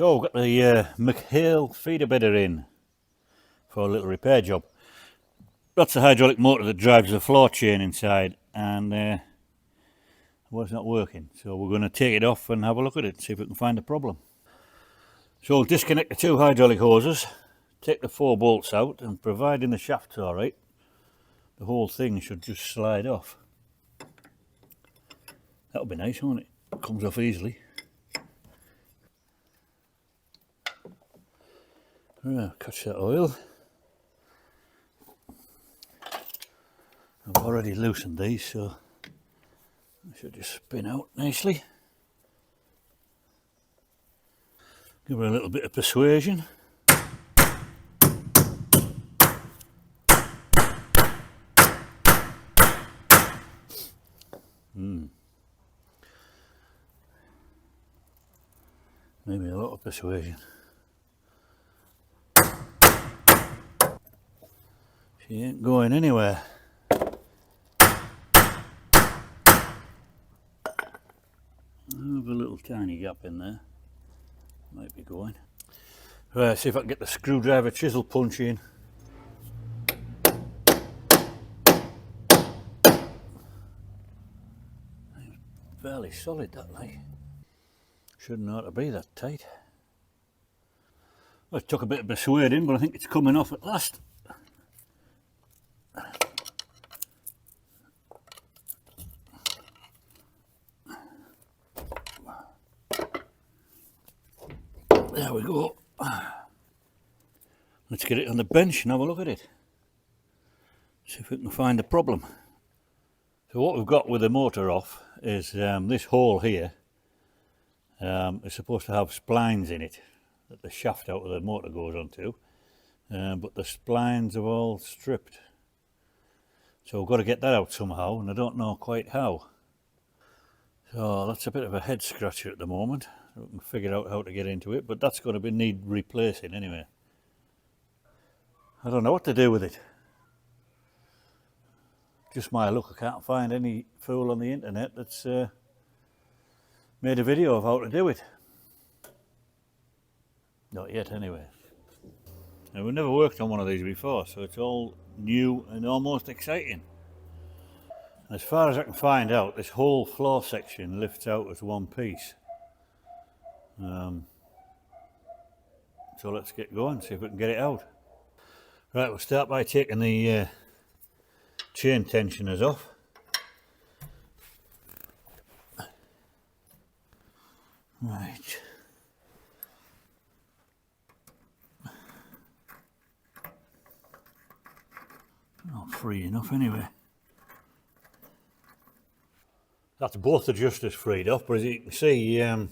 So we've got the McHale feeder bidder in for a little repair job. That's the hydraulic motor that drives the floor chain inside, and well, it's not working. So we're going to take it off and have a look at it, see if we can find the problem. So we'll disconnect the two hydraulic hoses, take the 4 bolts out, and providing the shaft's alright, the whole thing should just slide off. That'll be nice, won't it? It comes off easily. Catch that oil. I've already loosened these, so they should just spin out nicely. Give her a little bit of persuasion. Maybe a lot of persuasion. She ain't going anywhere. Have a little tiny gap in there. Might be going. Right, see if I can get the screwdriver chisel punch in. Fairly solid, that like. Shouldn't ought to be that tight. Well, it took a bit of persuading, but I think it's coming off at last. There we go. Let's get it on the bench and have a look at it. See if we can find the problem. So what we've got with the motor off is this hole here is supposed to have splines in it that the shaft out of the motor goes onto, but the splines are all stripped. So we've got to get that out somehow, and I don't know quite how. So that's a bit of a head scratcher at the moment. We can figure out how to get into it, but that's going to need replacing anyway. I don't know what to do with it. Just my luck, I can't find any fool on the internet that's made a video of how to do it. Not yet anyway. Now, we've never worked on one of these before, so it's all new and almost exciting. As far as I can find out, this whole floor section lifts out as one piece. So let's get going, see if we can get it out. Right, we'll start by taking the chain tensioners off. Right. Not free enough anyway. That's both adjusters freed off, but as you can see, that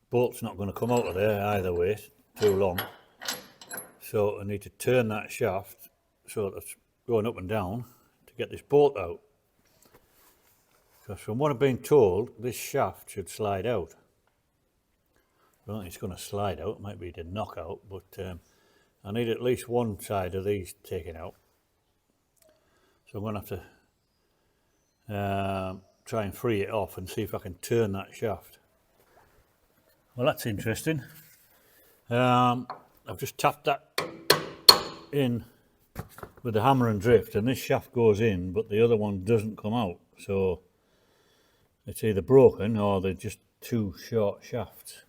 bolt's not going to come out of there either way, it's too long. So I need to turn that shaft so that it's going up and down to get this bolt out. Because from what I've been told, this shaft should slide out. I don't think it's going to slide out, it might be to knock out, but I need at least one side of these taken out. So I'm going to have to try and free it off and see if I can turn that shaft. Well, that's interesting. I've just tapped that in with the hammer and drift, and this shaft goes in, but the other one doesn't come out. So it's either broken or they're just two short shafts,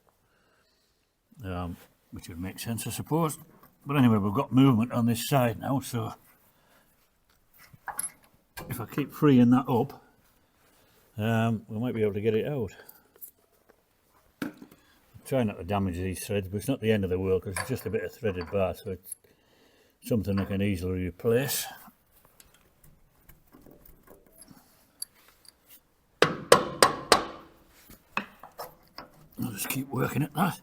which would make sense, I suppose. But anyway, we've got movement on this side now, so if I keep freeing that up, we might be able to get it out. Try not to damage these threads, but it's not the end of the world because it's just a bit of threaded bar, so it's something I can easily replace. I'll just keep working at that.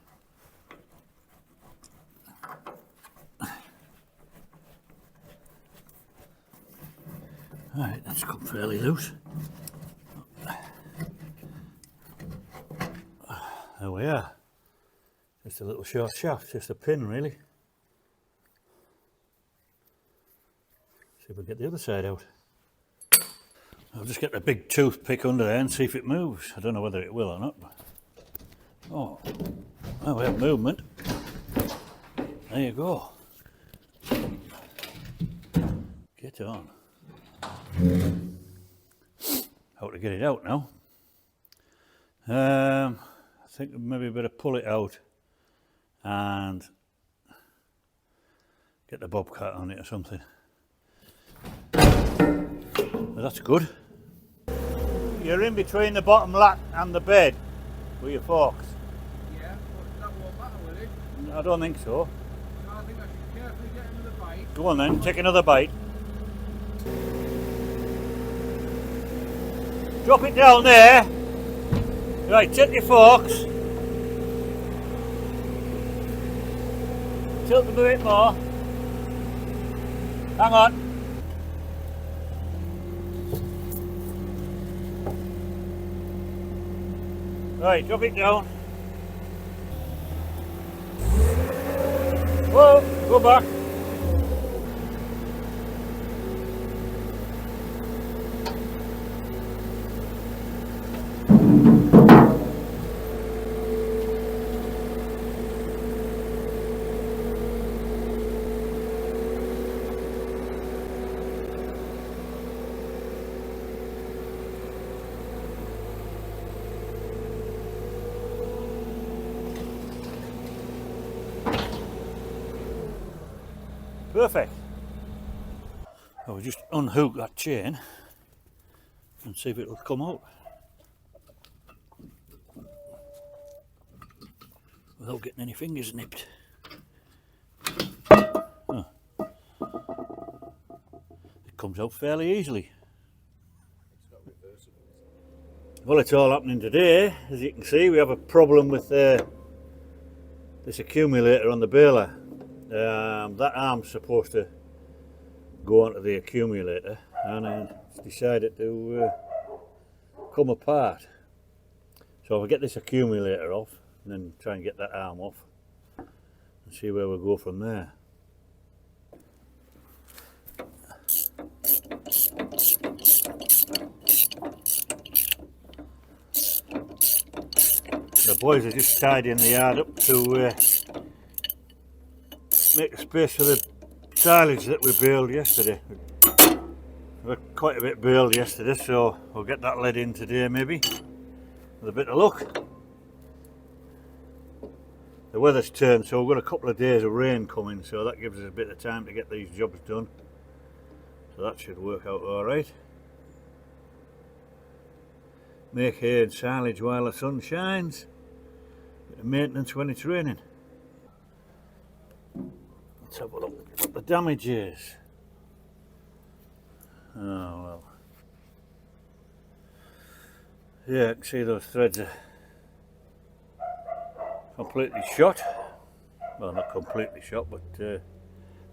Alright, that's come fairly loose. There we are. Just a little short shaft, just a pin really. See if we can get the other side out. I'll just get the big toothpick under there and see if it moves. I don't know whether it will or not. Oh, well, we have movement. There you go. Get on. How to get it out now? I think maybe better pull it out and get the bobcat on it or something. But that's good. You're in between the bottom lat and the bed with your forks. Yeah, but that won't matter, will it? I don't think so. So I think I should carefully get another bite. Go on then, take another bite. Drop it down there. Right, take your forks. Tilt them a bit more. Hang on. Right, drop it down. Whoa, go back. Perfect. I'll just unhook that chain and see if it'll come out without getting any fingers nipped. Oh. It comes out fairly easily. Well, it's all happening today. As you can see, we have a problem with this accumulator on the baler. That arm's supposed to go onto the accumulator, and it's decided to come apart. So I'll get this accumulator off and then try and get that arm off and see where we'll go from there. The boys are just tidying the yard up to make a space for the silage that we baled yesterday. We had quite a bit baled yesterday, so we'll get that led in today maybe, with a bit of luck. The weather's turned, so we've got a couple of days of rain coming, so that gives us a bit of time to get these jobs done. So that should work out alright. Make hay and silage while the sun shines. Bit of maintenance when it's raining. Let's have a look what the damage is. Oh well. Yeah, I can see those threads are completely shot. Well, not completely shot, but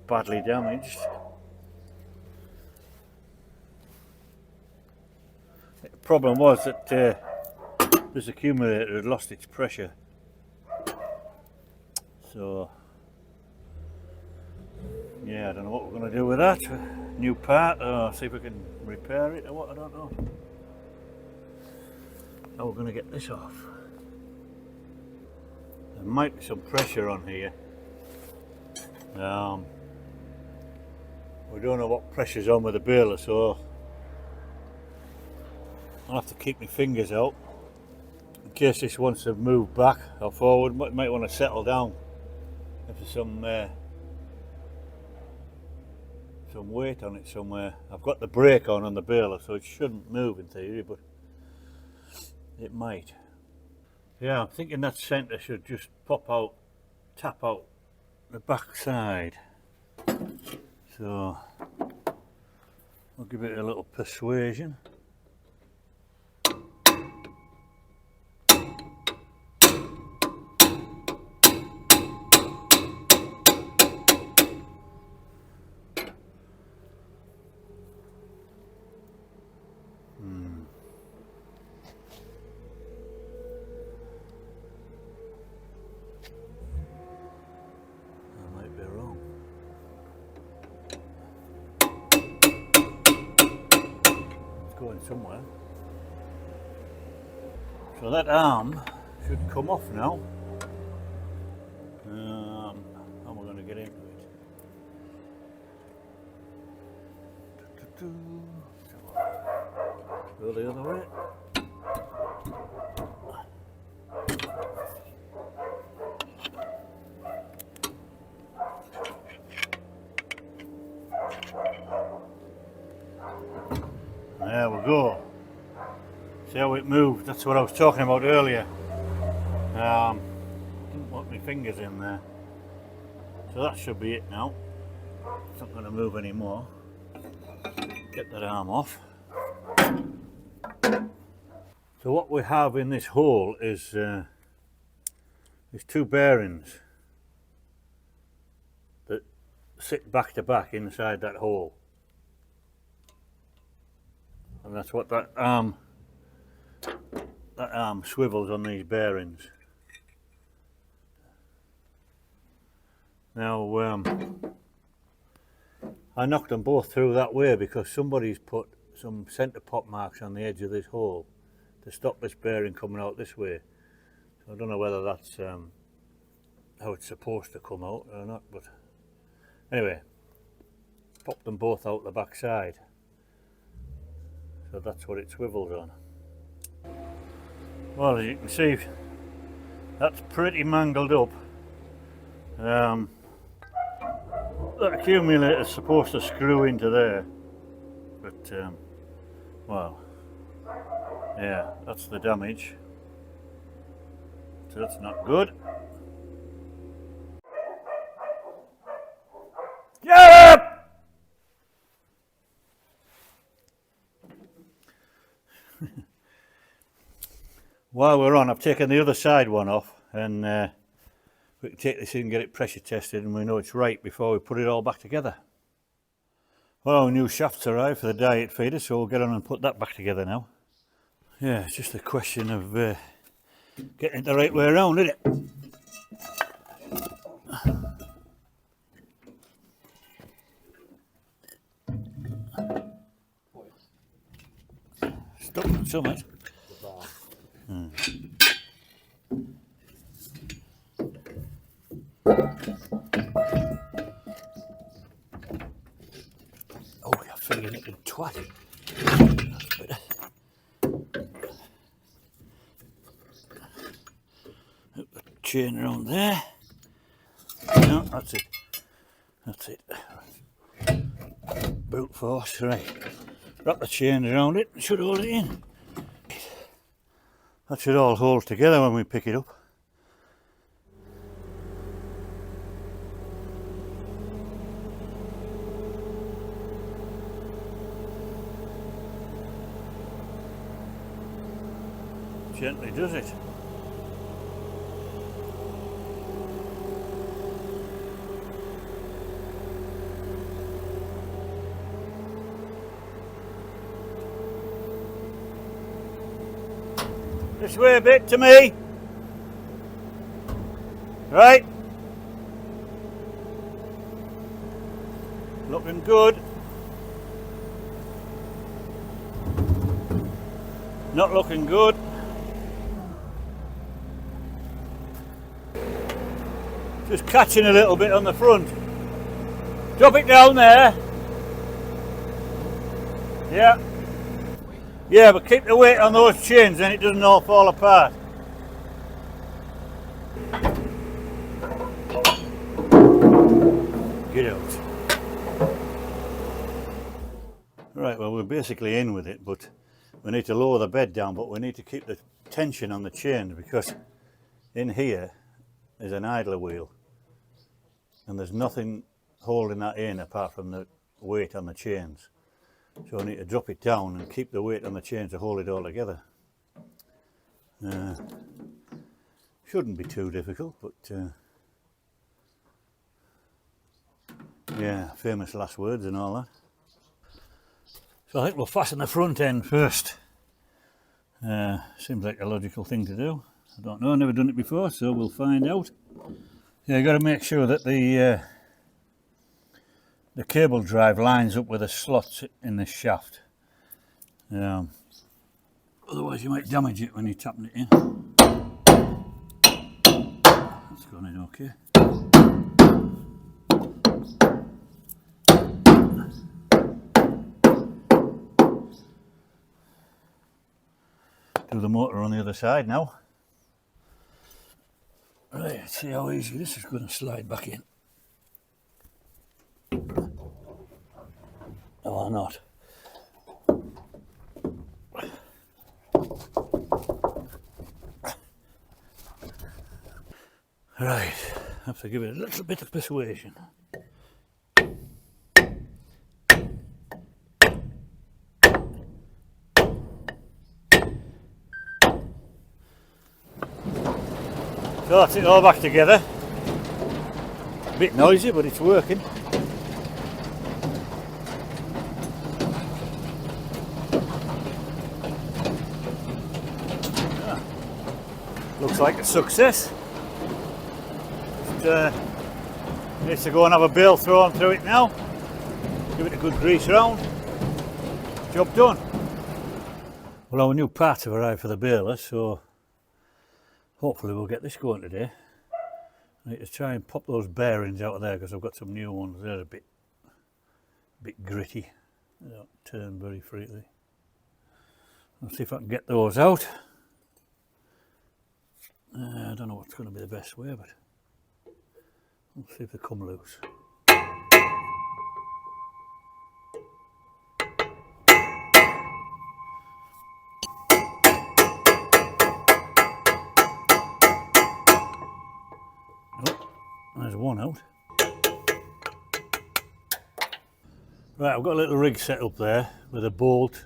badly damaged. The problem was that this accumulator had lost its pressure. So yeah, I don't know what we're going to do with that. New part, or see if we can repair it or what, I don't know. How we're going to get this off. There might be some pressure on here. We don't know what pressure's on with the baler, so I'll have to keep my fingers out in case this wants to move back or forward. Might want to settle down if there's some weight on it somewhere. I've got the brake on the baler, so it shouldn't move in theory, but it might. Yeah, I'm thinking that centre should just pop out, tap out the back side. So I'll give it a little persuasion. Going somewhere. So that arm should come off now. How am I going to get into it? Go the other way. There we go. See how it moved? That's what I was talking about earlier. Didn't want my fingers in there. So that should be it now. It's not going to move anymore. Get that arm off. So what we have in this hole is two bearings that sit back to back inside that hole. And that's what that arm swivels on these bearings. Now I knocked them both through that way because somebody's put some centre pot marks on the edge of this hole to stop this bearing coming out this way. So I don't know whether that's how it's supposed to come out or not, but anyway, popped them both out the back side. So that's what it swivels on. Well, as you can see, that's pretty mangled up. That accumulator is supposed to screw into there, but well, yeah, that's the damage. So that's not good. Yep! While we're on, I've taken the other side one off, and we can take this in and get it pressure tested, and we know it's right before we put it all back together. Well, our new shafts arrived for the diet feeder, so we'll get on and put that back together now. Yeah, it's just a question of getting it the right way around, isn't it? Stop so much. Oh, you're feeling it in twat. That's better. Put the chain around there. No, that's it. That's it. Brute force, right. Wrap the chain around it, it should hold it in. That should all hold together when we pick it up. Gently does it. This way a bit to me. Right. Looking good. Not looking good. Just catching a little bit on the front. Drop it down there. Yeah. Yeah, but keep the weight on those chains, then it doesn't all fall apart. Get out. Right, well, we're basically in with it, but we need to lower the bed down, but we need to keep the tension on the chains because in here is an idler wheel and there's nothing holding that in apart from the weight on the chains. So I need to drop it down and keep the weight on the chain to hold it all together. Shouldn't be too difficult, but yeah, famous last words and all that. So I think we'll fasten the front end first. Seems like a logical thing to do. I don't know, I've never done it before, so we'll find out. Yeah, you've got to make sure that the cable drive lines up with the slots in the shaft. Otherwise you might damage it when you're tapping it in. That's gone in okay. Do the motor on the other side now. Right, let's see how easy this is going to slide back in. Or not. Right, have to give it a little bit of persuasion. Got it all back together. A bit noisy, but it's working. Yeah. Looks like a success. Just needs to go and have a bale thrown through it now. Give it a good grease round. Job done. Well, our new parts have arrived for the baler, so hopefully we'll get this going today. I need to try and pop those bearings out of there because I've got some new ones. They're a bit gritty. They don't turn very freely. I'll see if I can get those out. I don't know what's going to be the best way, but we'll see if they come loose. There's one out. Right, I've got a little rig set up there with a bolt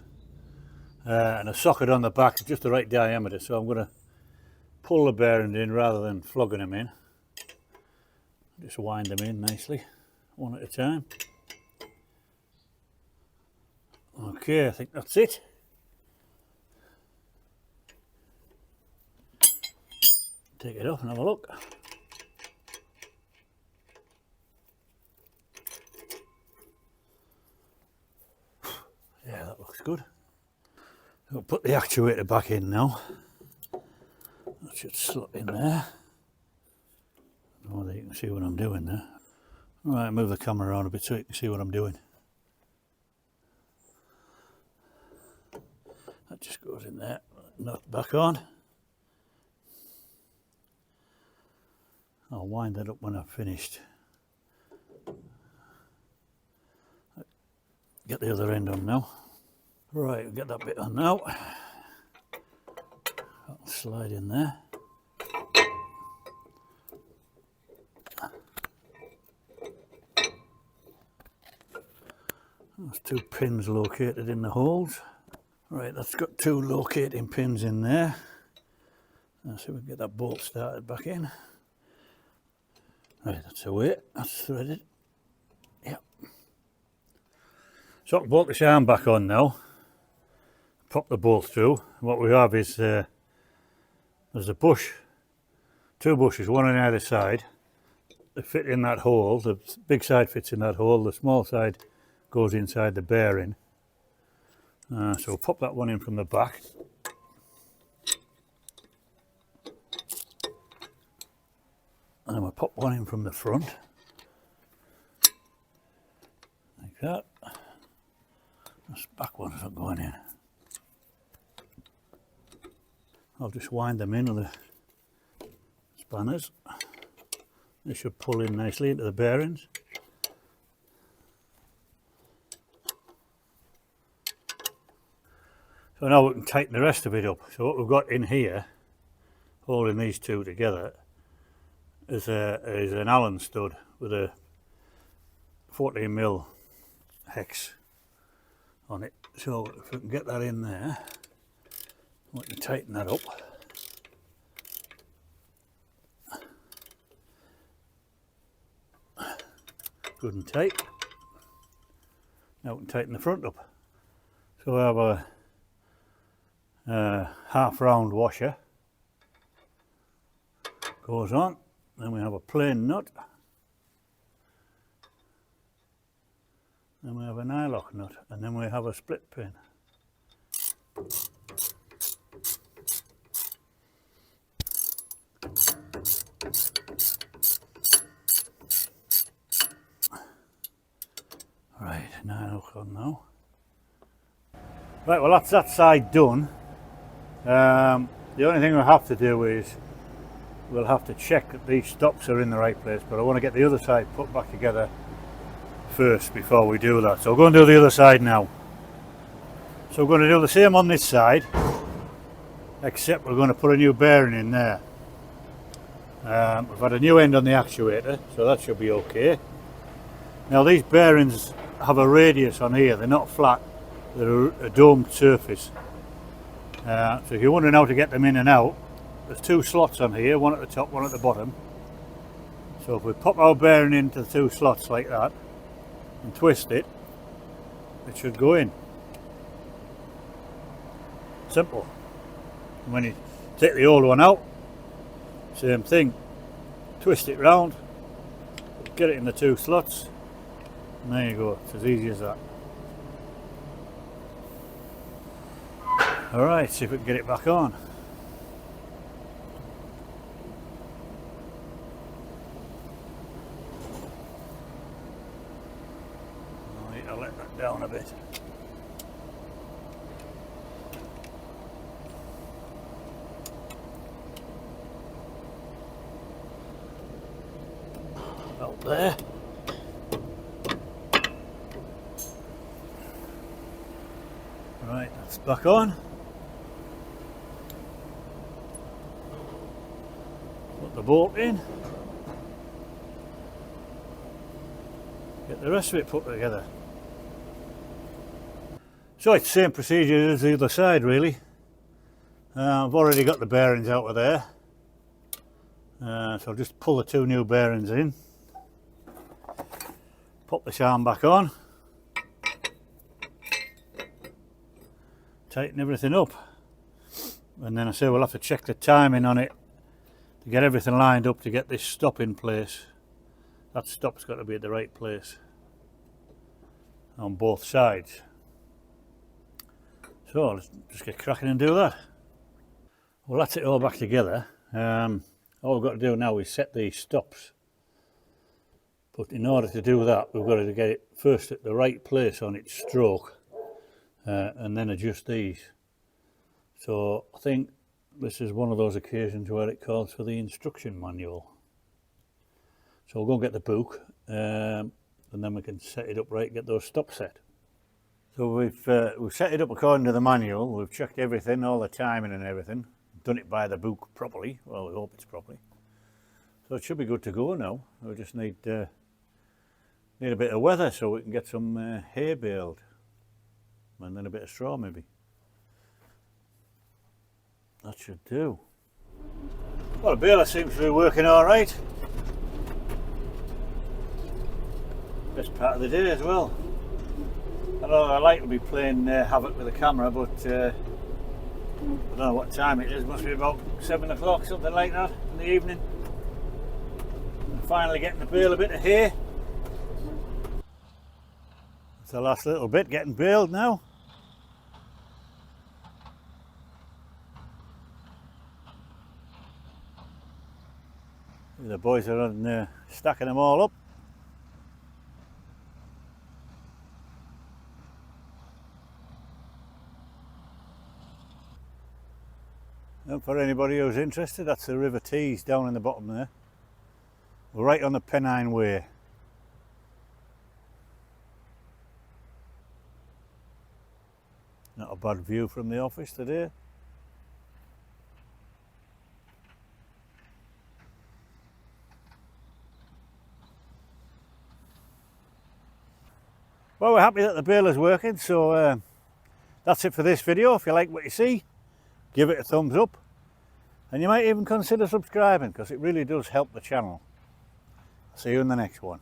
and a socket on the back, just the right diameter, so I'm going to pull the bearings in rather than flogging them in. Just wind them in nicely, one at a time. Okay, I think that's it. Take it off and have a look. Yeah, that looks good. I'll put the actuator back in now. That should slot in there. I don't know whether you can see what I'm doing there. Right, move the camera around a bit so you can see what I'm doing. That just goes in there. Nut back on. I'll wind that up when I've finished. Get the other end on now. Right, we'll get that bit on now. That'll slide in there. There's two pins located in the holes. Right, that's got two locating pins in there. Let's see if we can get that bolt started back in. Right, that's away. That's threaded. Yep. So I can bolt this arm back on now. Pop the bolt through. What we have is there's a bush, two bushes, one on either side. They fit in that hole. The big side fits in that hole. The small side goes inside the bearing. So we'll pop that one in from the back. And then we'll pop one in from the front. Like that. This back one's not going in. I'll just wind them in with the spanners. They should pull in nicely into the bearings. So now we can tighten the rest of it up. So what we've got in here, holding these two together, is an Allen stud with a 14mm hex on it. So if we can get that in there, we can tighten that up. Good and tight. Now we can tighten the front up. So we have a half round washer. Goes on. Then we have a plain nut. Then we have a nylock nut, and then we have a split pin. hook on now. Right, well that's that side done. The only thing we'll have to do is we'll have to check that these stops are in the right place, but I want to get the other side put back together first before we do that. So we're going to do the other side now. So we're going to do the same on this side, except we're going to put a new bearing in there. We've had a new end on the actuator, so that should be okay. Now these bearings have a radius on here, they're not flat, they're a domed surface. So if you're wondering how to get them in and out, there's two slots on here, one at the top, one at the bottom. So if we pop our bearing into the two slots like that and twist it, it should go in. Simple. And when you take the old one out, same thing, twist it round, get it in the two slots, and there you go, it's as easy as that. Alright, see if we can get it back on. I need to let that down a bit. Out there. Right, that's back on. Put the bolt in. Get the rest of it put together. So it's the same procedure as the other side really. I've already got the bearings out of there. So I'll just pull the two new bearings in. Pop this arm back on. Tighten everything up. And then I say we'll have to check the timing on it to get everything lined up to get this stop in place. That stop's got to be at the right place on both sides. So let's just get cracking and do that. Well, that's it all back together. All we've got to do now is set these stops. But in order to do that, we've got to get it first at the right place on its stroke and then adjust these. So I think this is one of those occasions where it calls for the instruction manual. So we'll go and get the book and then we can set it up right, get those stops set. So we've set it up according to the manual, we've checked everything, all the timing and everything, done it by the book properly, well we hope it's properly. So it should be good to go now. We just need a bit of weather so we can get some hay baled and then a bit of straw maybe. That should do. Well, the baler seems to be working alright. Best part of the day as well. I know I like to be playing havoc with the camera, but I don't know what time it is. It must be about 7 o'clock, something like that, in the evening. And finally getting to bale a bit of hay. It's the last little bit getting baled now. The boys are on, stacking them all up. And for anybody who's interested, that's the River Tees down in the bottom there. We're right on the Pennine Way. Not a bad view from the office today. Well, we're happy that the baler's working, so that's it for this video. If you like what you see, give it a thumbs up, and you might even consider subscribing because it really does help the channel. See you in the next one.